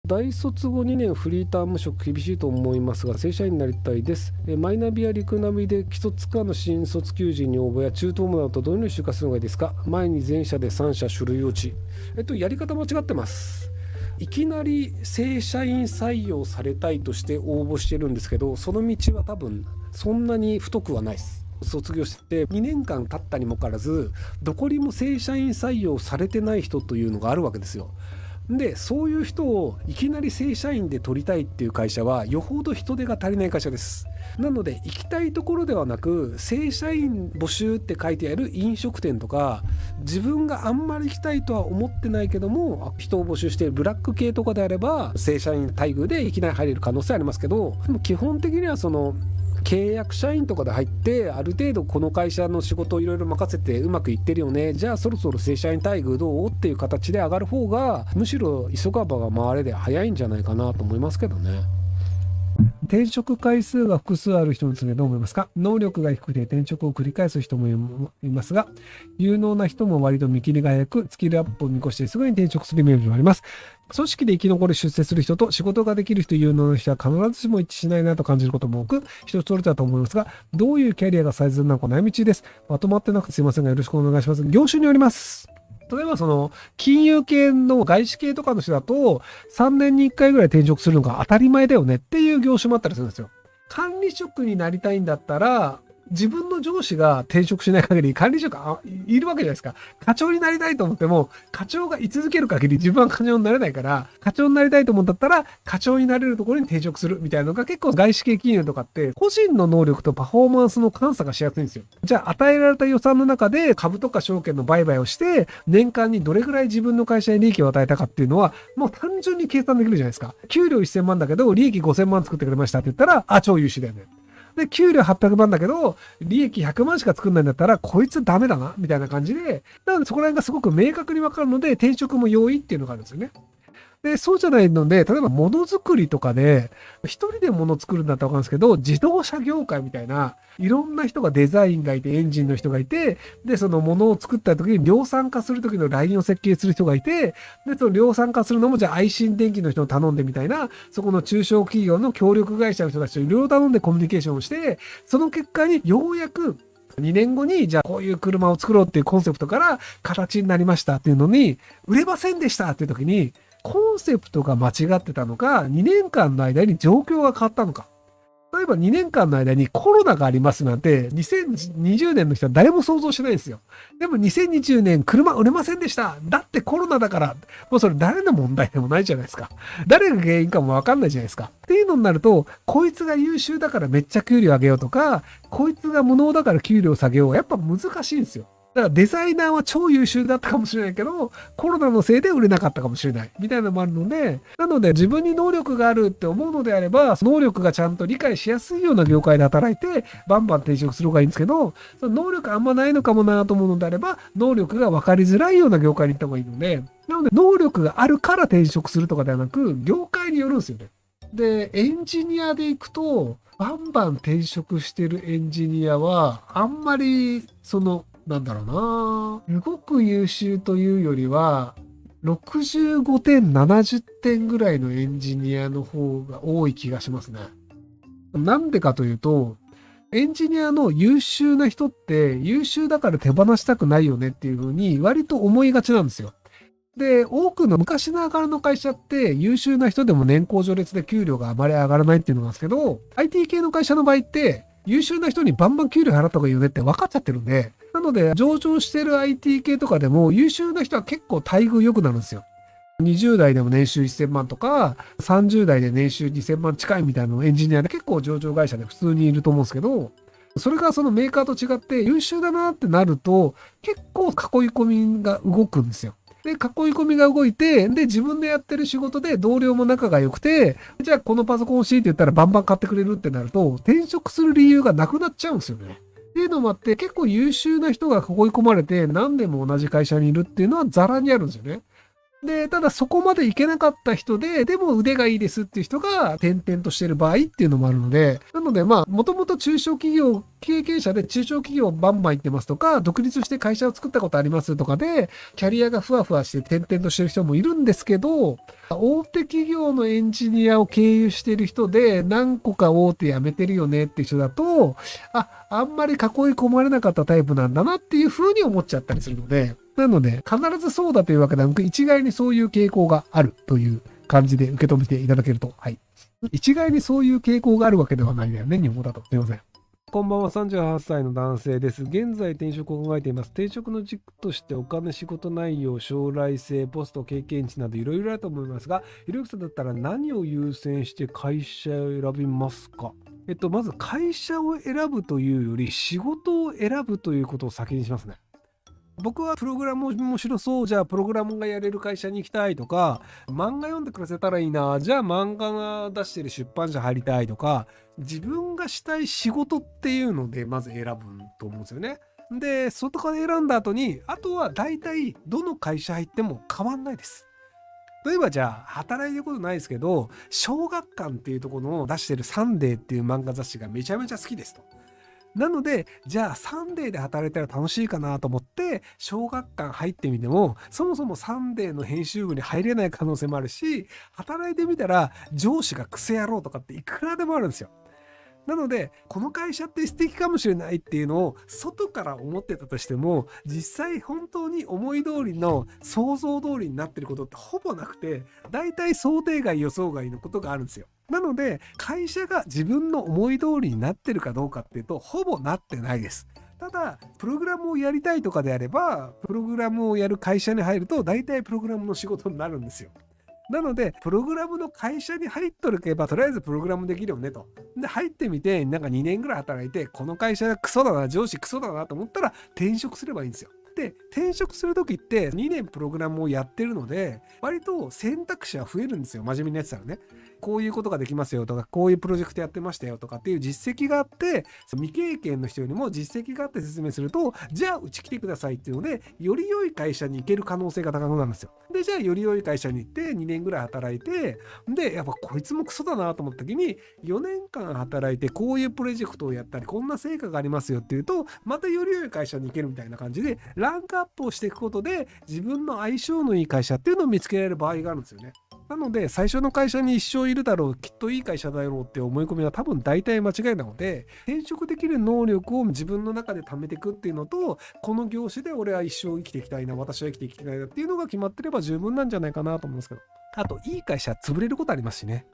大卒後2年フリーター無職厳しいと思いますが正社員になりたいです。マイナビやリクナビで基礎つかの新卒求人に応募や中途などとどのように就活するのがいいですか？前に前者で3社種類落ち。やり方間違ってます。いきなり正社員採用されたいとして応募してるんですけど、その道は多分そんなに太くはないです。卒業して2年間経ったにもかかわらずどこにも正社員採用されてない人というのがあるわけですよ。でそういう人をいきなり正社員で取りたいっていう会社はよほど人手が足りない会社です。なので行きたいところではなく正社員募集って書いてある飲食店とか、自分があんまり行きたいとは思ってないけども人を募集しているブラック系とかであれば正社員待遇でいきなり入れる可能性ありますけど、でも基本的にはその契約社員とかで入ってある程度この会社の仕事をいろいろ任せてうまくいってるよね、じゃあそろそろ正社員待遇どうっていう形で上がる方がむしろ急がばが回れで早いんじゃないかなと思いますけどね。転職回数が複数ある人についてどう思いますか？能力が低くて転職を繰り返す人もいますが、有能な人も割と見切りが早く、スキルアップを見越してすぐに転職するイメージもあります。組織で生き残り出世する人と仕事ができる人、有能な人は必ずしも一致しないなと感じることも多く、人それぞれだと思いますが、どういうキャリアが最善なのか悩み中です。まとまってなくてすいませんがよろしくお願いします。業種によります。例えばその金融系の外資系とかの人だと3年に1回ぐらい転職するのが当たり前だよねっていう業種もあったりするんですよ。管理職になりたいんだったら自分の上司が転職しない限り管理職いるわけじゃないですか。課長になりたいと思っても課長が居続ける限り自分は課長になれないから、課長になりたいと思うんだったら課長になれるところに転職するみたいなのが結構外資系金融とかって個人の能力とパフォーマンスの監査がしやすいんですよ。じゃあ与えられた予算の中で株とか証券の売買をして年間にどれぐらい自分の会社に利益を与えたかっていうのはもう単純に計算できるじゃないですか。給料1000万だけど利益5000万作ってくれましたって言ったら超優秀だよね。で、給料800万だけど、利益100万しか作んないんだったら、こいつダメだな、みたいな感じで、なのでそこら辺がすごく明確にわかるので、転職も容易っていうのがあるんですよね。で、そうじゃないので、例えばものづくりとかで、一人でもの作るんだったらわかるんですけど、自動車業界みたいな、いろんな人がデザインがいて、エンジンの人がいて、で、そのものを作った時に量産化する時のラインを設計する人がいて、で、その量産化するのも、じゃあ愛心電機の人を頼んでみたいな、そこの中小企業の協力会社の人たちといろいろ頼んでコミュニケーションをして、その結果にようやく、2年後にじゃあこういう車を作ろうっていうコンセプトから形になりましたっていうのに、売れませんでしたっていう時に、コンセプトが間違ってたのか、2年間の間に状況が変わったのか。例えば2年間の間にコロナがありますなんて、2020年の人は誰も想像しないんですよ。でも2020年車売れませんでした。だってコロナだから、もうそれ誰の問題でもないじゃないですか。誰が原因かもわかんないじゃないですか。っていうのになると、こいつが優秀だからめっちゃ給料上げようとか、こいつが無能だから給料下げよう。やっぱ難しいんですよ。だからデザイナーは超優秀だったかもしれないけど、コロナのせいで売れなかったかもしれない。みたいなのもあるので、なので自分に能力があるって思うのであれば、能力がちゃんと理解しやすいような業界で働いて、バンバン転職する方がいいんですけど、その能力あんまないのかもなと思うのであれば、能力が分かりづらいような業界に行った方がいいので、なので能力があるから転職するとかではなく、業界によるんですよね。で、エンジニアで行くと、バンバン転職してるエンジニアは、あんまり、なんだろうな。すごく優秀というよりは、65点、70点ぐらいのエンジニアの方が多い気がしますね。なんでかというと、エンジニアの優秀な人って優秀だから手放したくないよねっていうふうに割と思いがちなんですよ。で、多くの昔ながらの会社って優秀な人でも年功序列で給料があまり上がらないっていうのなんですけど、IT 系の会社の場合って優秀な人にバンバン給料払った方がいいよねって分かっちゃってるんで、なので上場してる IT 系とかでも優秀な人は結構待遇良くなるんですよ。20代でも年収1000万とか、30代で年収2000万近いみたいなのエンジニアで結構上場会社で普通にいると思うんですけど、それがそのメーカーと違って優秀だなってなると結構囲い込みが動くんですよ。で、囲い込みが動いて、で、自分でやってる仕事で同僚も仲が良くて、じゃあこのパソコン欲しいって言ったらバンバン買ってくれるってなると、転職する理由がなくなっちゃうんですよね。っていうのもあって、結構優秀な人が囲い込まれて、何年も同じ会社にいるっていうのはザラにあるんですよね。で、ただそこまでいけなかった人で、でも腕がいいですっていう人が転々としてる場合っていうのもあるので、なのでまあ、もともと中小企業経験者で中小企業バンバン行ってますとか、独立して会社を作ったことありますとかで、キャリアがふわふわして転々としてる人もいるんですけど、大手企業のエンジニアを経由してる人で、何個か大手辞めてるよねっていう人だと、あんまり囲い込まれなかったタイプなんだなっていうふうに思っちゃったりするので、なので、必ずそうだというわけではなく、一概にそういう傾向があるという感じで受け止めていただけると。はい。一概にそういう傾向があるわけではないんだよね、日本語だと。すいません。こんばんは、38歳の男性です。現在転職を考えています。転職の軸としてお金、仕事内容、将来性、ポスト、経験値などいろいろあると思いますが、ひろゆきさんだったら何を優先して会社を選びますか？まず会社を選ぶというより仕事を選ぶということを先にしますね。僕はプログラム面白そう、じゃあプログラムがやれる会社に行きたいとか、漫画読んで暮らせたらいいな、じゃあ漫画が出してる出版社入りたいとか、自分がしたい仕事っていうのでまず選ぶと思うんですよね。で、外から選んだ後に、あとは大体どの会社入っても変わんないです。例えばじゃあ働いてることないですけど、小学館っていうところの出してるサンデーっていう漫画雑誌がめちゃめちゃ好きですと。なので、じゃあサンデーで働いたら楽しいかなと思って、小学館入ってみても、そもそもサンデーの編集部に入れない可能性もあるし、働いてみたら上司がクソ野郎とかっていくらでもあるんですよ。なので、この会社って素敵かもしれないっていうのを外から思ってたとしても、実際本当に思い通りの想像通りになってることってほぼなくて、大体想定外予想外のことがあるんですよ。なので、会社が自分の思い通りになってるかどうかっていうと、ほぼなってないです。ただ、プログラムをやりたいとかであれば、プログラムをやる会社に入ると、大体プログラムの仕事になるんですよ。なので、プログラムの会社に入っとるけば、とりあえずプログラムできるよねと。で、入ってみて、なんか2年ぐらい働いて、この会社クソだな、上司クソだなと思ったら、転職すればいいんですよ。で、転職するときって2年プログラムをやってるので、割と選択肢は増えるんですよ。真面目にやってたらね。こういうことができますよとか、こういうプロジェクトやってましたよとかっていう実績があって、未経験の人よりも実績があって説明すると、じゃあうち来てくださいっていうので、より良い会社に行ける可能性が高くなるんですよ。で、じゃあより良い会社に行って2年ぐらい働いて、で、やっぱこいつもクソだなと思った時に、4年間働いてこういうプロジェクトをやったり、こんな成果がありますよっていうと、またより良い会社に行けるみたいな感じで、ランクアップをしていくことで、自分の相性のいい会社っていうのを見つけられる場合があるんですよね。なので、最初の会社に一生いるだろう、きっといい会社だろうって思い込みは多分大体間違いなので、転職できる能力を自分の中で貯めていくっていうのと、この業種で俺は一生生きていきたいな、私は生きていきたいなっていうのが決まってれば十分なんじゃないかなと思うんですけど。あと、いい会社は潰れることありますしね。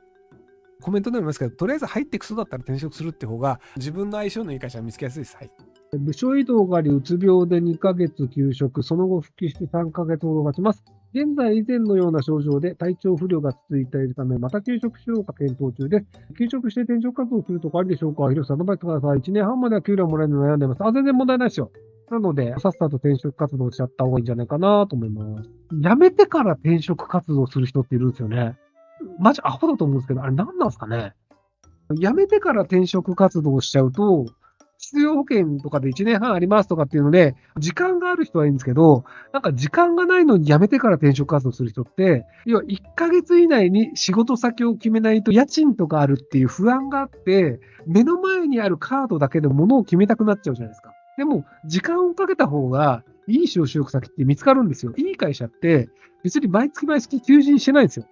コメントでもありますけど、とりあえず入っていく人だったら転職するって方が、自分の相性のいい会社は見つけやすいです。はい。部署異動があり、うつ病で2ヶ月休職、その後復帰して3ヶ月ほど経ちます。現在、以前のような症状で体調不良が続いているため、また休職しようか検討中です。休職して転職活動するとかありでしょうか？ひろきさん、アドバイスください。1年半までは給料もらえるの悩んでます。全然問題ないですよ。なので、さっさと転職活動しちゃった方がいいんじゃないかなと思います。辞めてから転職活動する人っているんですよね。マジアホだと思うんですけど、あれ何なんですかね？辞めてから転職活動しちゃうと、失業保険とかで1年半ありますとかっていうので、時間がある人はいいんですけど、なんか時間がないのに辞めてから転職活動する人って、要は1ヶ月以内に仕事先を決めないと家賃とかあるっていう不安があって、目の前にあるカードだけで物を決めたくなっちゃうじゃないですか。でも、時間をかけた方がいい就職先って見つかるんですよ。いい会社って別に毎月毎月求人してないんですよ。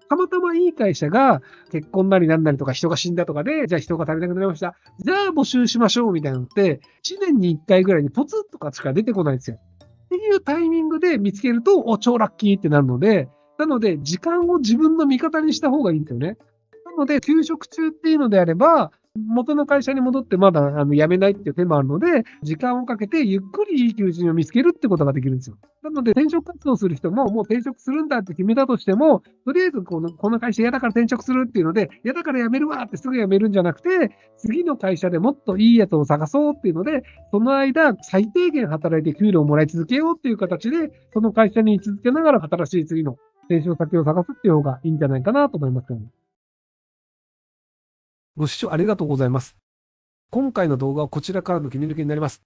たまたまいい会社が結婚なりなんなりとか人が死んだとかで、じゃあ人が足りなくなりました。じゃあ募集しましょうみたいなのって、1年に1回ぐらいにポツッとかしか出てこないんですよ。っていうタイミングで見つけると、超ラッキーってなるので、なので時間を自分の味方にした方がいいんですよね。なので、休職中っていうのであれば、元の会社に戻ってまだ辞めないっていう手もあるので、時間をかけてゆっくりいい求人を見つけるってことができるんですよ。なので、転職活動する人も、もう転職するんだって決めたとしても、とりあえずこの会社嫌だから転職するっていうので、嫌だから辞めるわってすぐ辞めるんじゃなくて、次の会社でもっといいやつを探そうっていうので、その間、最低限働いて給料をもらい続けようっていう形で、その会社に居続けながら新しい次の転職先を探すっていう方がいいんじゃないかなと思いますけどね。ご視聴ありがとうございます。今回の動画はこちらからの切り抜きになります。